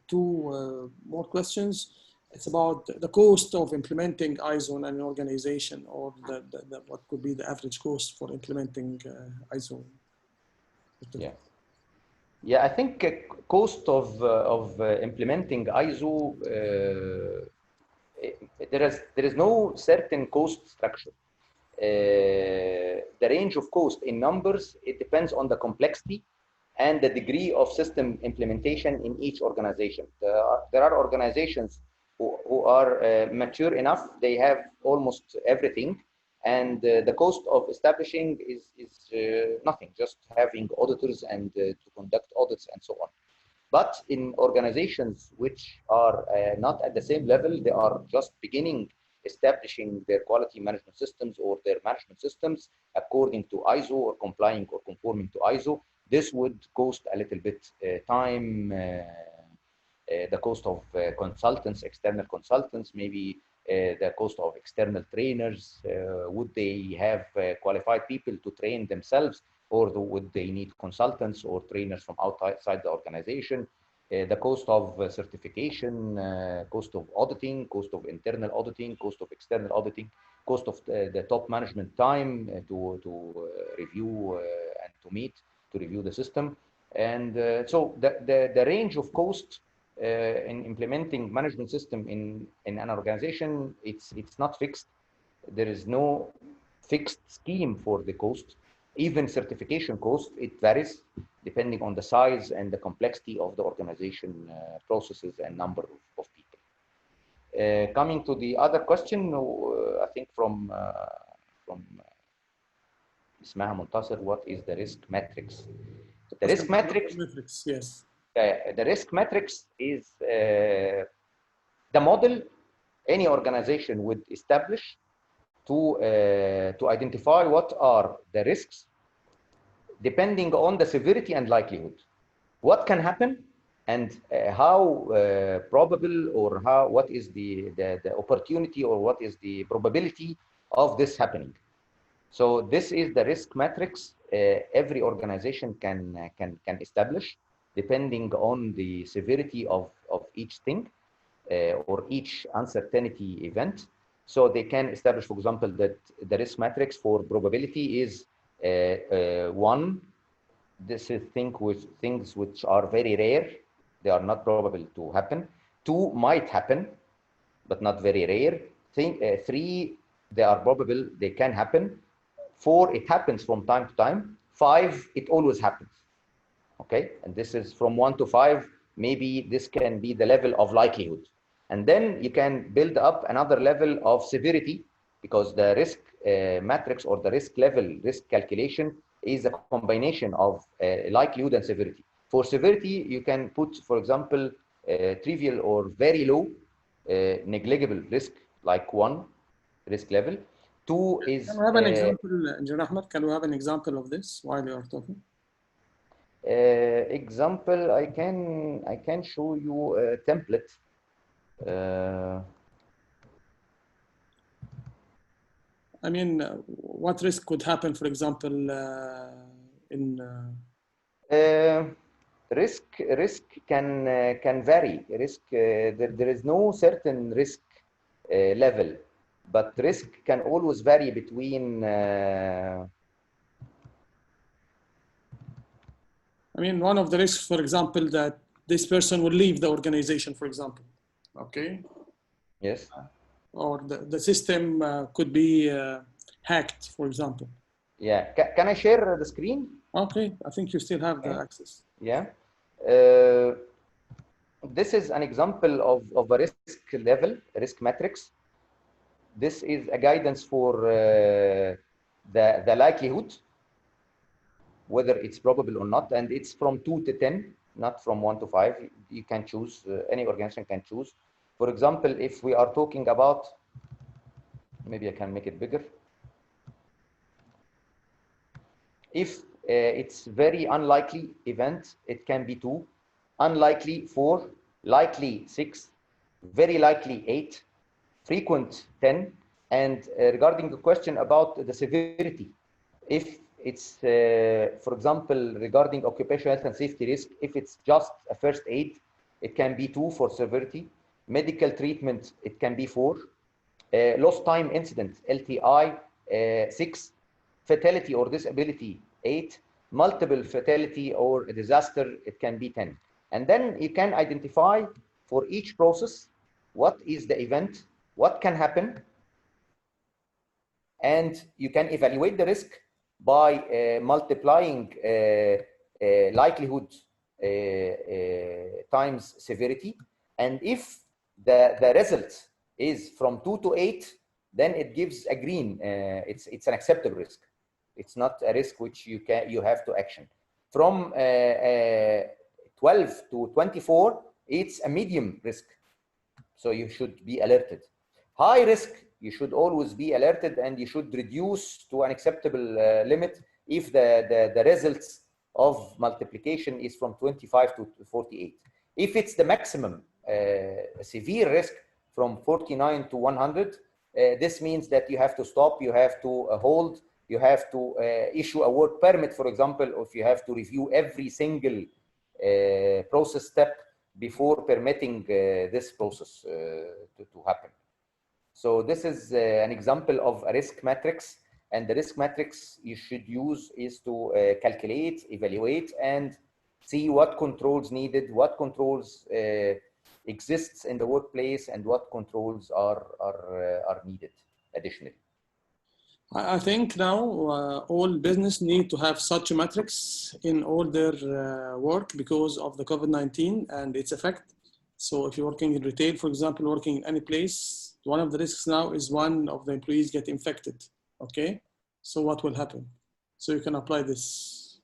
two more questions. It's about the cost of implementing ISO in an organization, or what could be the average cost for implementing ISO. Yeah. Yeah, I think cost of implementing ISO, there is no certain cost structure. The range of cost in numbers, it depends on the complexity and the degree of system implementation in each organization. There are organizations who are mature enough, they have almost everything, and the cost of establishing is nothing, just having auditors and to conduct audits and so on. But in organizations which are not at the same level, they are just beginning establishing their quality management systems or their management systems according to ISO or complying or conforming to ISO. This would cost a little bit time, the cost of consultants, external consultants, maybe the cost of external trainers. Would they have qualified people to train themselves, or would they need consultants or trainers from outside the organization? The cost of certification, cost of auditing, cost of internal auditing, cost of external auditing, cost of the top management time to review and to meet, to review the system. And so the range of cost in implementing management system in an organization, it's not fixed. There is no fixed scheme for the cost. Even certification cost, it varies depending on the size and the complexity of the organization processes and number of people. Coming to the other question, I think from اسمها منتصر, what is the risk matrix? The risk matrix, yes. The risk matrix is the model any organization would establish to identify what are the risks depending on the severity and likelihood. What can happen and how probable, or what is the opportunity, or what is the probability of this happening. So this is the risk matrix every organization can establish depending on the severity of each thing or each uncertainty event. So they can establish, for example, that the risk matrix for probability is one, this is things which are very rare, they are not probable to happen. Two, might happen, but not very rare. Three, they are probable, they can happen. Four, it happens from time to time. Five, it always happens. Okay, and this is from 1 to 5. Maybe this can be the level of likelihood. And then you can build up another level of severity, because the risk matrix or the risk level, risk calculation is a combination of likelihood and severity. For severity, you can put, for example, trivial or very low, negligible risk, like 1 risk level. 2 is... Can we have an example, Engineer Ahmed? Can we have an example of this while you are talking? Example, I can show you a template. I mean, what risk could happen, for example, in Risk can vary. There is no certain risk level, but risk can always vary between. I mean, one of the risks, for example, that this person will leave the organization, for example. Okay. Yes. Or the system could be hacked, for example. Yeah. Can I share the screen? Okay. I think you still have the access. Yeah. This is an example of a risk level, risk matrix. This is a guidance for the likelihood, whether it's probable or not, and it's from 2 to 10, not from 1 to 5. You can choose, any organization can choose. For example, if we are talking about, maybe I can make it bigger. If it's very unlikely event, it can be 2, unlikely 4, likely 6, very likely 8, frequent 10, and regarding the question about the severity, if it's, for example, regarding occupational health and safety risk, if it's just a first aid, it can be 2 for severity. Medical treatment, it can be 4. Lost time incident, LTI, 6. Fatality or disability, 8. Multiple fatality or a disaster, it can be 10. And then you can identify for each process what is the event, what can happen, and you can evaluate the risk by multiplying likelihood times severity. And if the result is from 2 to 8, then it gives a green. It's an acceptable risk. It's not a risk which you have to action. From 12 to 24, it's a medium risk. So you should be alerted. High risk, you should always be alerted, and you should reduce to an acceptable limit if the results of multiplication is from 25 to 48. If it's the maximum severe risk from 49 to 100, this means that you have to stop, you have to hold, you have to issue a work permit, for example, or if you have to review every single process step before permitting this process to happen. So this is an example of a risk matrix, and the risk matrix you should use is to calculate, evaluate, and see what controls needed, what controls exists in the workplace, and what controls are needed additionally. I think now all business need to have such a matrix in all their work because of the COVID-19 and its effect. So if you're working in retail, for example, working in any place, one of the risks now is one of the employees get infected. Okay, so what will happen? So you can apply this.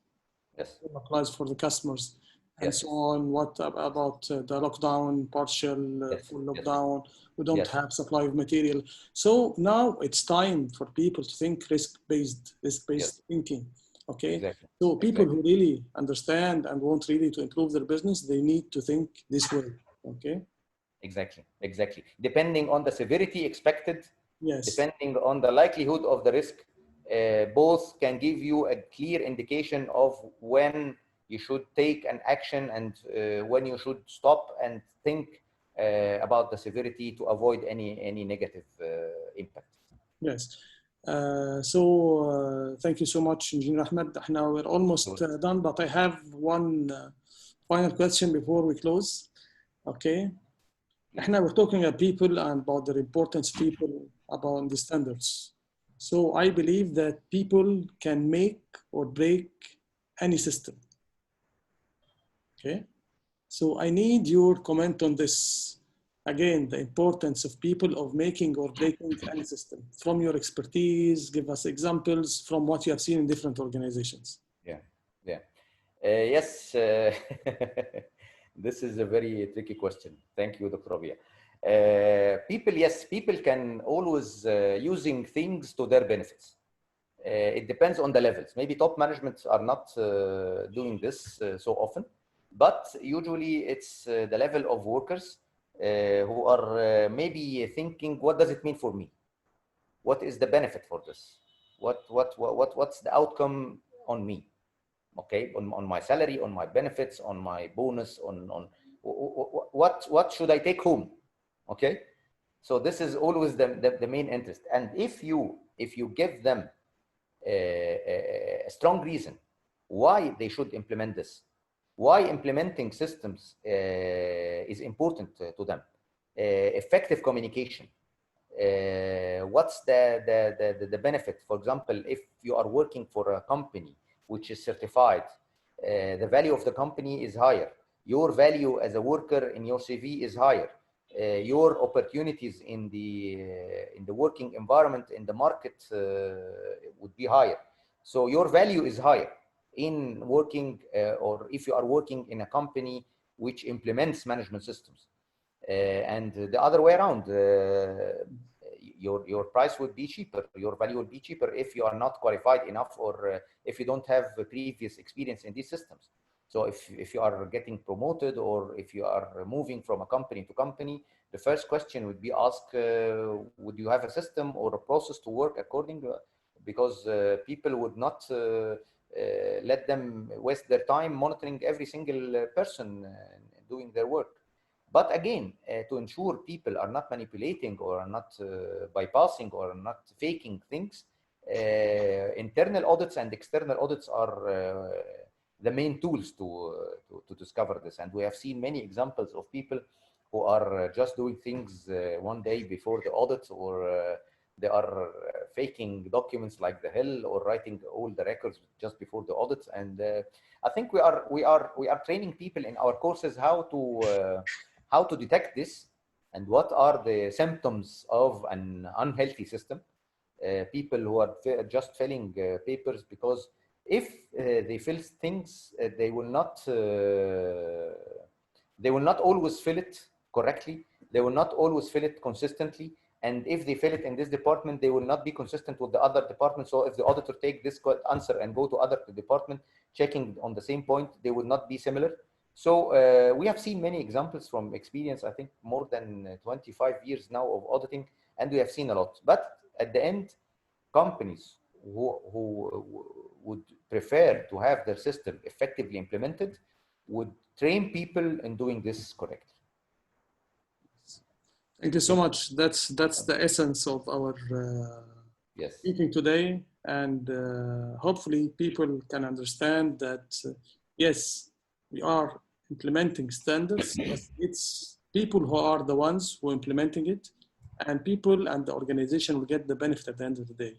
Yes. It applies for the customers and yes. so on. What about the lockdown, partial, yes. full lockdown? Yes. We don't yes. have supply of material. So now it's time for people to think risk-based yes. thinking. Okay. Exactly. So people who really understand and want really to improve their business, they need to think this way. Okay. Exactly. Depending on the severity expected, yes. Depending on the likelihood of the risk, both can give you a clear indication of when you should take an action and when you should stop and think about the severity to avoid any negative impact. Yes. Thank you so much, Engineer Ahmed. Now we're almost done, but I have one final question before we close. Okay. Now we're talking about people and about the importance of people about the standards. So I believe that people can make or break any system. Okay. So I need your comment on this. Again, the importance of people of making or breaking any system. From your expertise, give us examples from what you have seen in different organizations. Yes, this is a very tricky question. Thank you, Dr. Rabia. People can always using things to their benefits. It depends on the levels. Maybe top management are not doing this so often, but usually it's the level of workers who are maybe thinking, what does it mean for me? what is the benefit for this? What's the outcome on me? Okay, on my salary, on my benefits, on my bonus, on what should I take home? Okay, so this is always the main interest. And if you give them a strong reason why they should implement this, why implementing systems is important to them, effective communication, what's the benefit? For example, if you are working for a company which is certified, the value of the company is higher. Your value as a worker in your CV is higher. Your opportunities in the working environment, in the market, would be higher. So your value is higher in working, or if you are working in a company which implements management systems. And the other way around, your price would be cheaper, your value would be cheaper if you are not qualified enough, or if you don't have previous experience in these systems. So if you are getting promoted, or if you are moving from a company to company, the first question would be asked, would you have a system or a process to work according to, because people would not let them waste their time monitoring every single person doing their work. But again, to ensure people are not manipulating, or are not bypassing, or not faking things, internal audits and external audits are the main tools to discover this. And we have seen many examples of people who are just doing things one day before the audit, or they are faking documents like the hell, or writing all the records just before the audits. And I think we are training people in our courses how to detect this, and what are the symptoms of an unhealthy system. People who are just filling papers, because if they fill things, they will not always fill it correctly. They will not always fill it consistently. And if they fill it in this department, they will not be consistent with the other department. So if the auditor take this answer and go to other department checking on the same point, they will not be similar. So we have seen many examples from experience, I think more than 25 years now of auditing, and we have seen a lot. But at the end, companies who would prefer to have their system effectively implemented would train people in doing this correctly. Thank you so much. That's the essence of our meeting today, and hopefully people can understand that yes, we are implementing standards. It's people who are the ones who are implementing it, and people and the organization will get the benefit at the end of the day.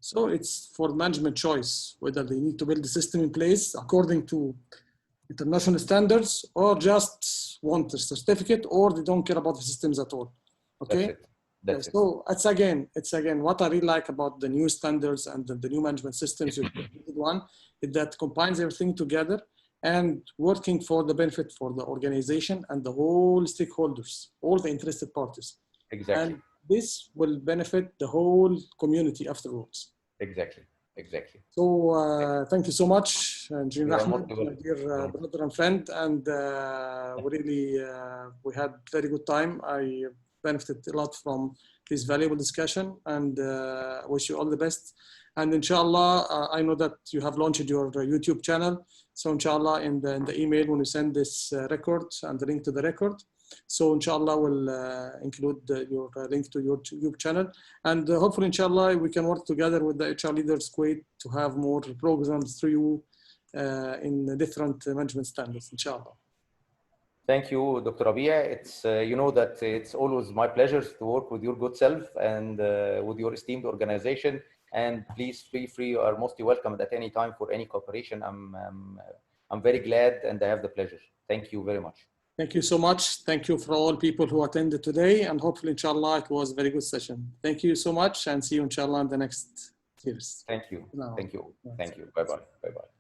So it's for management choice whether they need to build a system in place according to international standards, or just want a certificate, or they don't care about the systems at all. Okay. That's it. So it's again what I really like about the new standards and the new management systems. One is that combines everything together and working for the benefit for the organization and the whole stakeholders, all the interested parties. Exactly. And this will benefit the whole community afterwards. Exactly. So thank you so much, Engineer Ahmed, my dear brother and friend. And we had very good time. I benefited a lot from this valuable discussion, and wish you all the best. And inshallah, I know that you have launched your YouTube channel. So inshallah, in the email when you send this record and the link to the record, so inshallah we'll include your link to your YouTube channel. And hopefully inshallah we can work together with the HR Leaders Kuwait to have more programs through you in different management standards, inshallah. Thank you, Dr. Rabia. It's you know that it's always my pleasure to work with your good self and with your esteemed organization. And please feel free, you are mostly welcome at any time for any cooperation. I'm very glad, and I have the pleasure. Thank you very much. Thank you so much. Thank you for all people who attended today, and hopefully inshallah it was a very good session. Thank you so much, and see you inshallah in the next series. Thank you. Thank you. Bye-bye.